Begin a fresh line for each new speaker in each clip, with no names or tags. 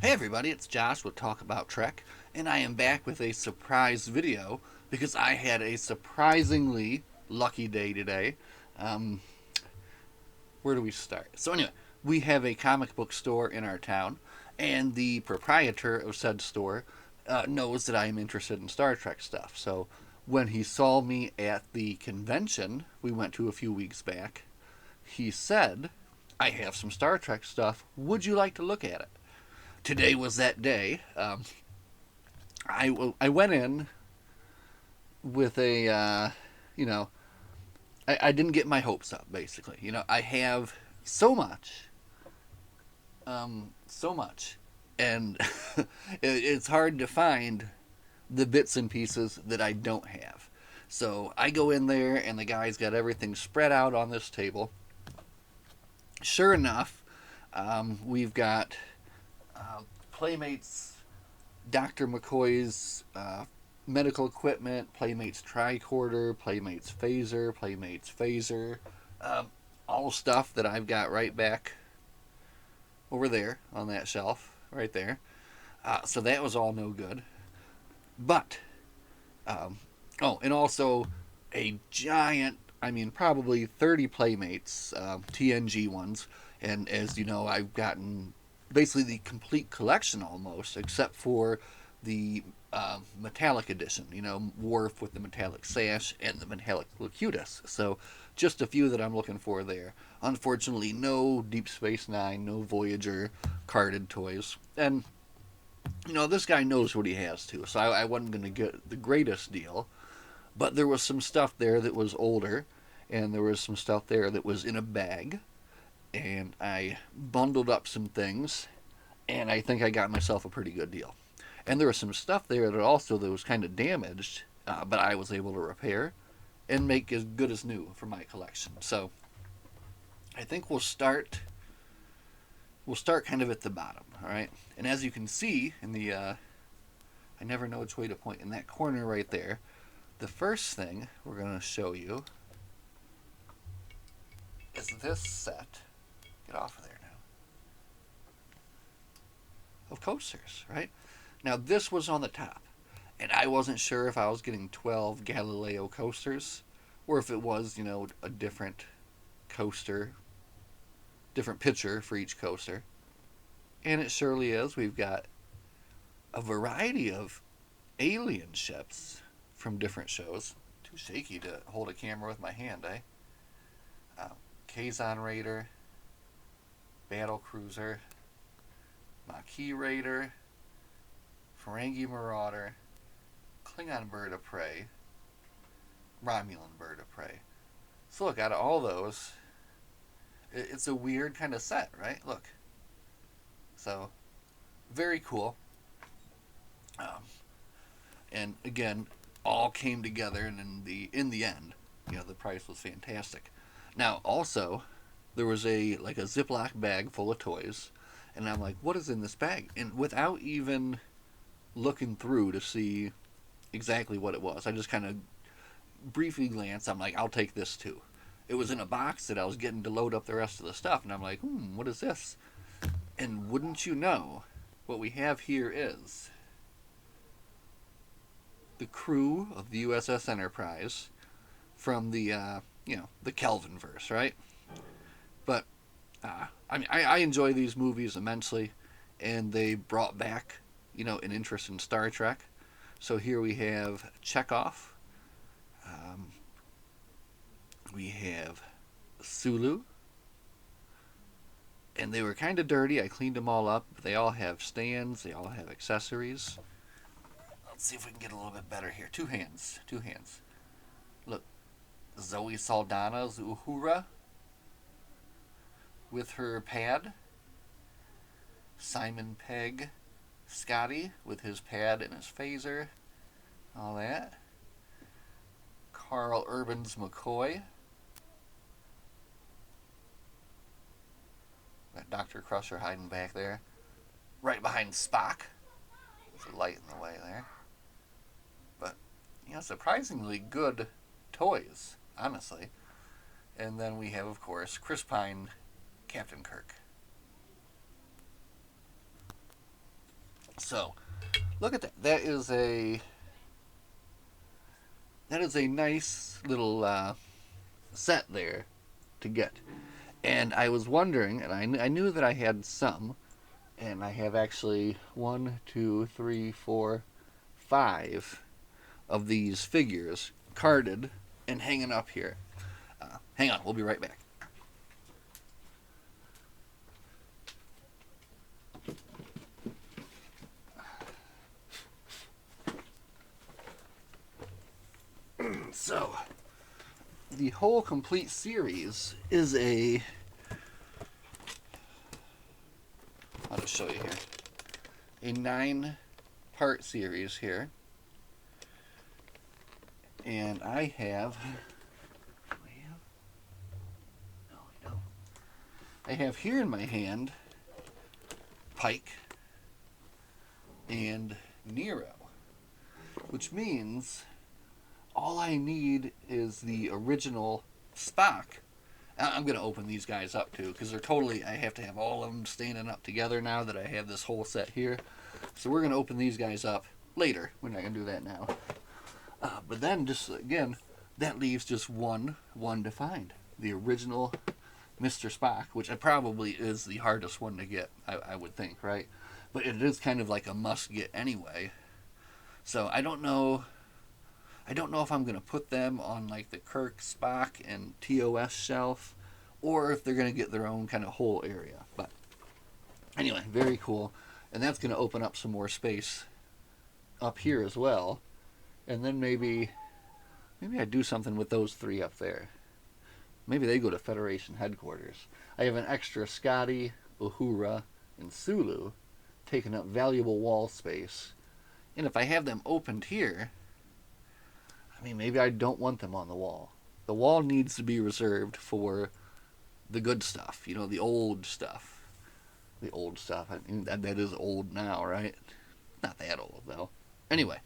Hey everybody, it's Josh with Talk About Trek, and I am back with a surprise video because I had a surprisingly lucky day today. Um, where do we start? So, anyway, we have a comic book store in our town, and the proprietor of said store knows that I am interested in Star Trek stuff. So, when he saw me at the convention we went to a few weeks back, he said, I have some Star Trek stuff. Would you like to look at it? Today was that day. I went in with a, you know, I didn't get my hopes up, basically. I have so much, so much. And it's hard to find the bits and pieces that I don't have. So I go in there, and the guy's got everything spread out on this table. Sure enough, we've got Playmates Dr. McCoy's medical equipment, Playmates tricorder, Playmates phaser, all stuff that I've got right back over there on that shelf, right there. So that was all no good. But, oh, and also a giant, I mean, probably 30 Playmates, TNG ones. And as you know, I've gotten basically the complete collection almost, except for the metallic edition. Worf with the metallic sash and the metallic Locutus. So just a few that I'm looking for there. Unfortunately, no Deep Space Nine, no Voyager carded toys, and this guy knows what he has too. So I wasn't going to get the greatest deal, but there was some stuff there that was older, and there was some stuff there that was in a bag, and I bundled up some things, and I think I got myself a pretty good deal. And there was some stuff there that was kind of damaged, but I was able to repair and make as good as new for my collection. So I think we'll start kind of at the bottom, all right? And as you can see in the I never know which way to point, in that corner right there, the first thing we're going to show you is this set. Get off of there now. Of coasters, right? Now this was on the top, and I wasn't sure if I was getting 12 Galileo coasters or if it was, a different coaster, different picture for each coaster. And it surely is. We've got a variety of alien ships from different shows. Too shaky to hold a camera with my hand, eh? Kazon Raider, Battle Cruiser, Maquis Raider, Ferengi Marauder, Klingon Bird of Prey, Romulan Bird of Prey. So look, out of all those, it's a weird kind of set, right? Look. So, very cool. Um, and again, all came together, and in the end, the price was fantastic. Now, also, there was a Ziploc bag full of toys, and I'm like, what is in this bag? And without even looking through to see exactly what it was, I just kind of briefly glanced. I'm like, I'll take this too. It was in a box that I was getting to load up the rest of the stuff, and I'm like, what is this? And wouldn't you know, what we have here is the crew of the USS Enterprise from the Kelvin verse, right? But I enjoy these movies immensely, and they brought back an interest in Star Trek. So here we have Chekhov, we have Sulu, and they were kind of dirty. I cleaned them all up. They all have stands. They all have accessories. Let's see if we can get a little bit better here. Two hands. Look, Zoe Saldana's Uhura with her pad. Simon Pegg Scotty with his pad and his phaser. All that. Carl Urban's McCoy. Got Dr. Crusher hiding back there. Right behind Spock. There's a light in the way there. But, surprisingly good toys, honestly. And then we have, of course, Chris Pine, Captain Kirk. So look at that. That is a nice little set there to get. And I was wondering, and I knew that I had some, and I have actually 5 of these figures carded and hanging up here. Hang on, we'll be right back. So, the whole complete series is I'll just show you here, a 9-part series here. And I have, I have here in my hand Pike and Nero, which means all I need is the original Spock. I'm going to open these guys up too, because I have to have all of them standing up together now that I have this whole set here. So we're going to open these guys up later. We're not going to do that now. But then, just again, that leaves just one to find. The original Mr. Spock, which probably is the hardest one to get, I would think, right? But it is kind of like a must-get anyway. So I don't know if I'm going to put them on like the Kirk, Spock, and TOS shelf, or if they're going to get their own kind of whole area. But anyway, very cool. And that's going to open up some more space up here as well. And then maybe I do something with those 3 up there. Maybe they go to Federation headquarters. I have an extra Scotty, Uhura, and Sulu taking up valuable wall space. And if I have them opened here, maybe I don't want them on the wall. The wall needs to be reserved for the good stuff, the old stuff. The old stuff, that is old now, right? Not that old, though. Anyway,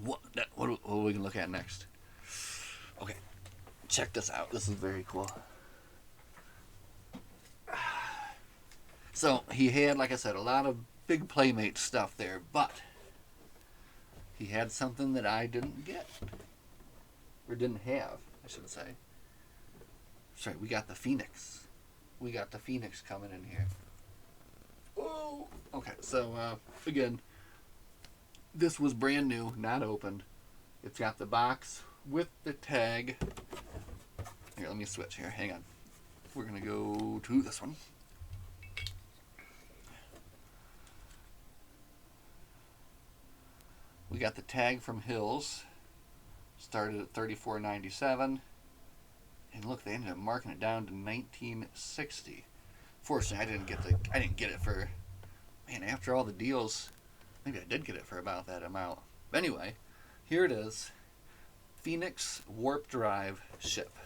what are we going to look at next? Okay, check this out. This is very cool. So, he had, like I said, a lot of big Playmate stuff there, but he had something that I didn't get. Or didn't have, I should say. Sorry, we got the Phoenix. We got the Phoenix coming in here. Oh! Okay, so, again, this was brand new, not opened. It's got the box with the tag. Here, let me switch here. Hang on. We're going to go to this one. We got the tag from Hills. Started at $34.97. And look, they ended up marking it down to $19.60. Fortunately, I didn't get it for, after all the deals, maybe I did get it for about that amount. But anyway, here it is. Phoenix Warp Drive ship.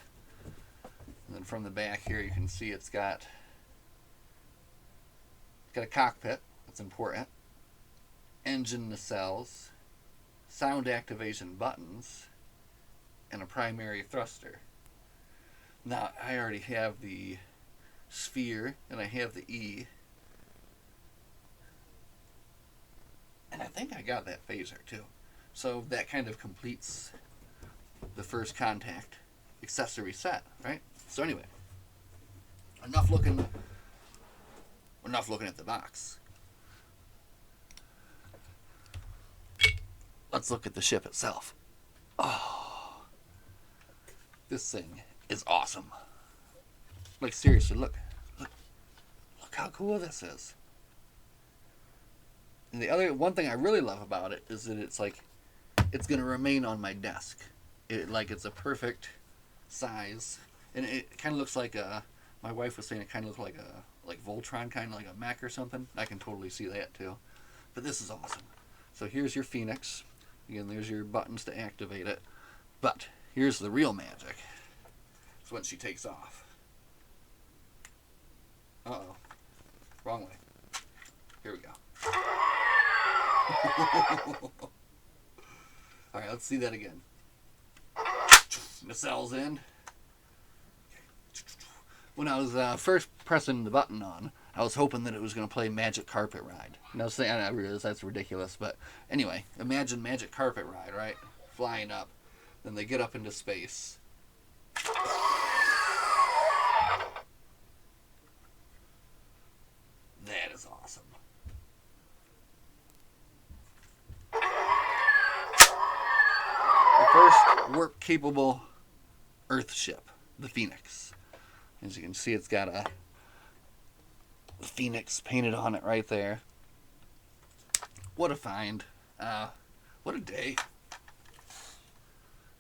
And then from the back here, you can see it's got a cockpit. That's important. Engine nacelles. Sound activation buttons. And a primary thruster. Now, I already have the sphere, and I have the E. And I think I got that phaser, too. So that kind of completes the first Contact accessory set, right? So anyway, enough looking at the box. Let's look at the ship itself. Oh, this thing is awesome. Like, seriously, look how cool this is. And the other one thing I really love about it is that it's going to remain on my desk. It's a perfect size, and it kind of looks like my wife was saying it kind of looks like Voltron, kind of like a mech or something. I can totally see that too. But this is awesome. So here's your Phoenix. Again, there's your buttons to activate it. But here's the real magic. It's when she takes off. Uh-oh. Wrong way. Here we go. Alright, let's see that again. Nacelles in. When I was first pressing the button on, I was hoping that it was going to play Magic Carpet Ride. And I was saying, I realize that's ridiculous, but anyway, imagine Magic Carpet Ride, right? Flying up. Then they get up into space. That is awesome. The first warp-capable Earth ship, the Phoenix. As you can see, it's got a Phoenix painted on it right there. What a find. What a day.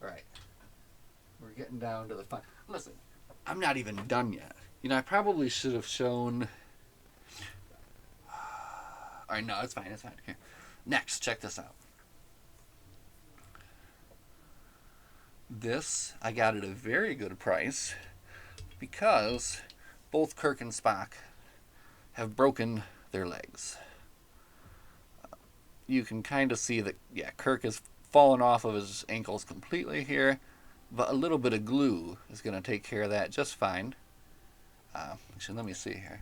Alright. We're getting down to the fun. Listen, I'm not even done yet. You know, I probably should have shown... Alright, no, it's fine, it's fine. Here. Next, check this out. This, I got at a very good price because both Kirk and Spock have broken their legs. You can kind of see that, yeah, Kirk has fallen off of his ankles completely here, but a little bit of glue is going to take care of that just fine. Actually, let me see here.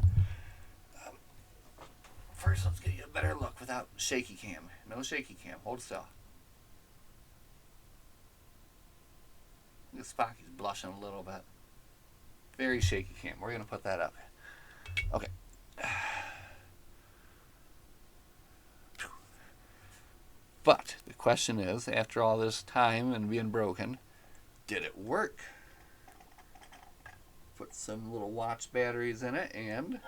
First, let's get you a better look without shaky cam. No shaky cam. Hold still. Look at Spock. He's blushing a little bit. Very shaky cam. We're going to put that up. Okay. But the question is, after all this time and being broken, did it work? Put some little watch batteries in it, and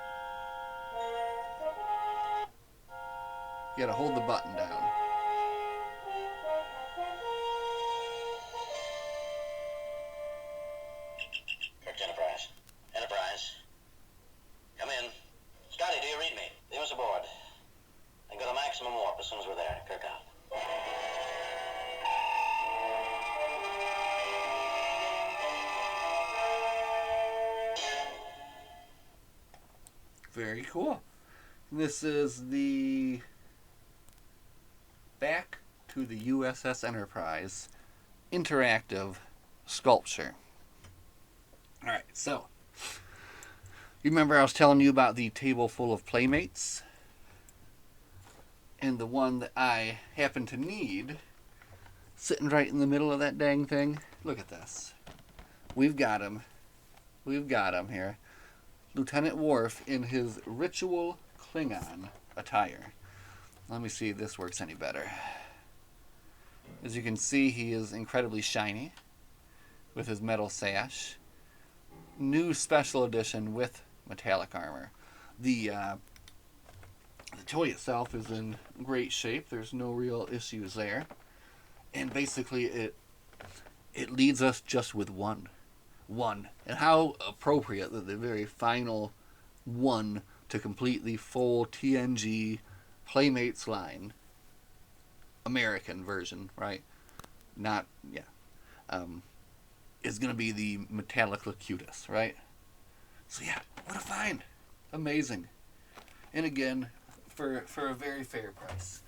you gotta hold the button down.
Kirk's Enterprise. Enterprise. Come in. Scotty, do you read me? Leave us aboard. And go to maximum warp as soon as we're there. Kirk out.
Very cool. This is the Back to the USS Enterprise interactive sculpture. Alright, so you remember I was telling you about the table full of Playmates? And the one that I happen to need sitting right in the middle of that dang thing. Look at this. We've got him. We've got him here. Lieutenant Worf in his ritual Klingon attire. Let me see if this works any better. As you can see, he is incredibly shiny with his metal sash. New special edition with metallic armor. The toy itself is in great shape. There's no real issues there. And basically it leads us just with one. And how appropriate that the very final one to complete the full TNG Playmates line. American version, right? Not, yeah. Is going to be the metallic Locutus, right? So yeah, what a find. Amazing. And again, for a very fair price.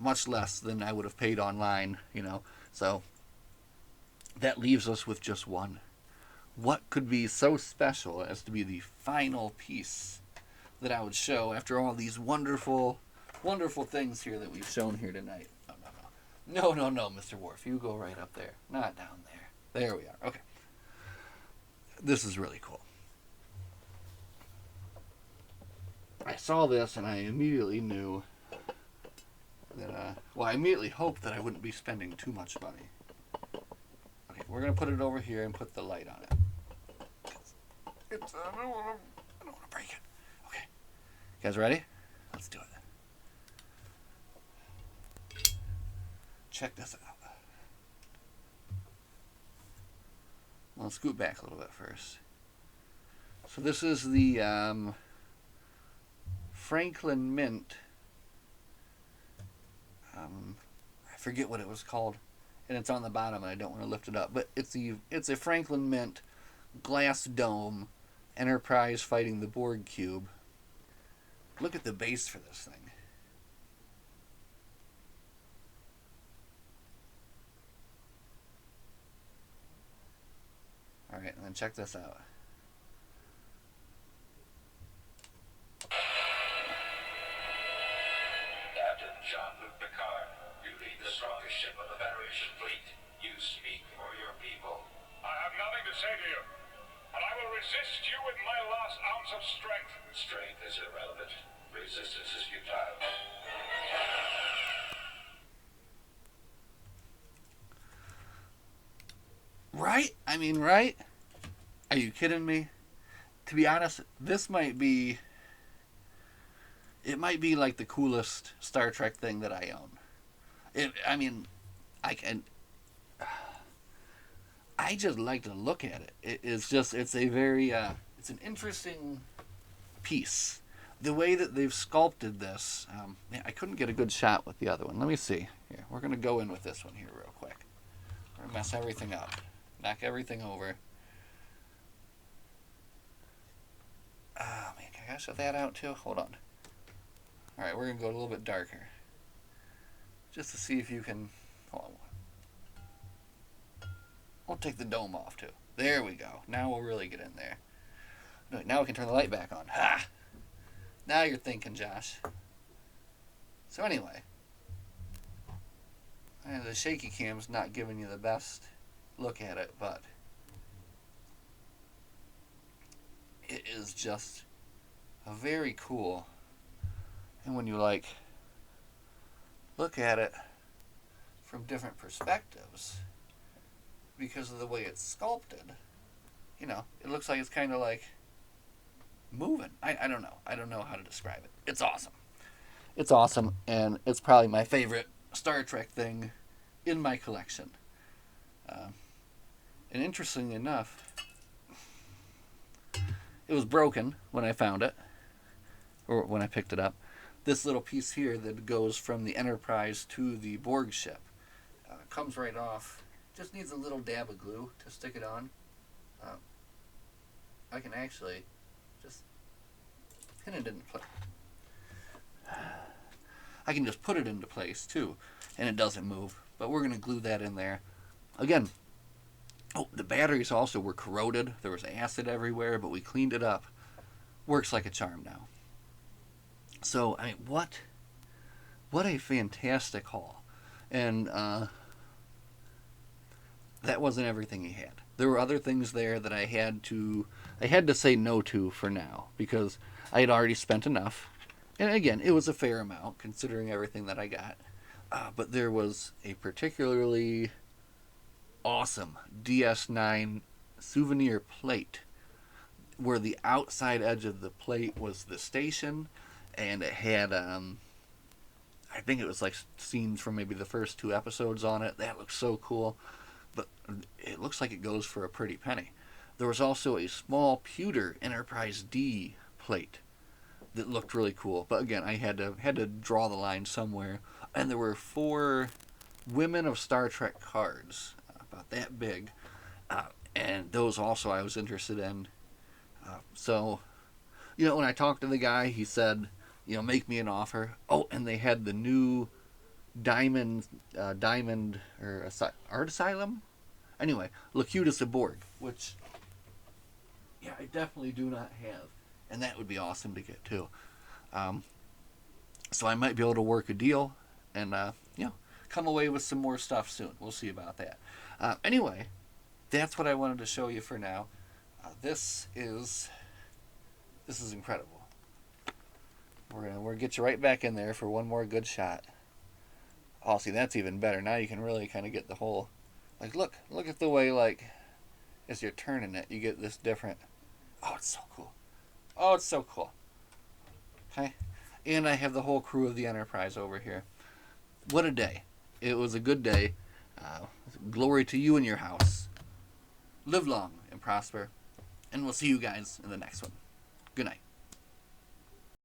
Much less than I would have paid online, you know. So that leaves us with just one. What could be so special as to be the final piece that I would show after all these wonderful, wonderful things here that we've shown here tonight? No, Mr. Worf. You go right up there. Not down there. There we are. Okay. This is really cool. I saw this and I immediately knew that, I immediately hoped that I wouldn't be spending too much money. Okay, we're going to put it over here and put the light on it. I don't want to break it. Okay. You guys ready? Let's do it. Check this out. I'll scoot back a little bit first. So this is the Franklin Mint. I forget what it was called, and it's on the bottom, and I don't want to lift it up. But it's a Franklin Mint glass dome Enterprise fighting the Borg cube. Look at the base for this thing. Alright, and then check this out.
of strength. Strength is irrelevant. Resistance is futile.
Right? I mean, right? Are you kidding me? To be honest, this might be. It might be like the coolest Star Trek thing that I own. I mean, I can. I just like to look at it. It's just. It's a very. It's an interesting piece. The way that they've sculpted this. I couldn't get a good shot with the other one. Let me see. Here, we're gonna go in with this one here real quick. We're gonna mess everything up. Knock everything over. Oh man, can I shut that out too? Hold on. Alright, we're gonna go a little bit darker. Just to see if you can. Hold on. We'll take the dome off too. There we go. Now we'll really get in there. No, now we can turn the light back on. Ha! Now you're thinking, Josh. So anyway. The shaky cam's not giving you the best look at it, but it is just a very cool. And when you like look at it from different perspectives, because of the way it's sculpted, you know, it looks like it's kind of like moving. I don't know. I don't know how to describe it. It's awesome. It's awesome, and it's probably my favorite Star Trek thing in my collection. And interestingly enough, it was broken when I found it, or when I picked it up. This little piece here that goes from the Enterprise to the Borg ship comes right off. Just needs a little dab of glue to stick it on. I can actually just pin it into place. I can just put it into place too, and it doesn't move. But we're going to glue that in there. Again, the batteries also were corroded. There was acid everywhere, but we cleaned it up. Works like a charm now. So, I mean, what a fantastic haul. And that wasn't everything he had. There were other things there that I had to say no to for now, because I had already spent enough. And again, it was a fair amount considering everything that I got. But there was a particularly awesome DS9 souvenir plate where the outside edge of the plate was the station, and it had I think it was like scenes from maybe the first 2 episodes on it. That looks so cool, but it looks like it goes for a pretty penny. There was also a small pewter Enterprise D plate that looked really cool, but again, I had to draw the line somewhere. And there were 4 Women of Star Trek cards, about that big, and those also I was interested in. So, you know, when I talked to the guy, he said, you know, make me an offer. Oh, and they had the new Diamond or Art Asylum. Anyway, Locutus Borg, which, yeah, I definitely do not have, and that would be awesome to get too. So I might be able to work a deal and you know, come away with some more stuff soon. We'll see about that. Anyway, that's what I wanted to show you for now. This is incredible. We're gonna get you right back in there for one more good shot. Oh, see, that's even better. Now you can really kind of get the whole, like, look at the way, like, as you're turning it, you get this different. Oh, it's so cool. Oh, it's so cool. Okay, and I have the whole crew of the Enterprise over here. What a day. It was a good day. Glory to you and your house. Live long and prosper. And we'll see you guys in the next one. Good night.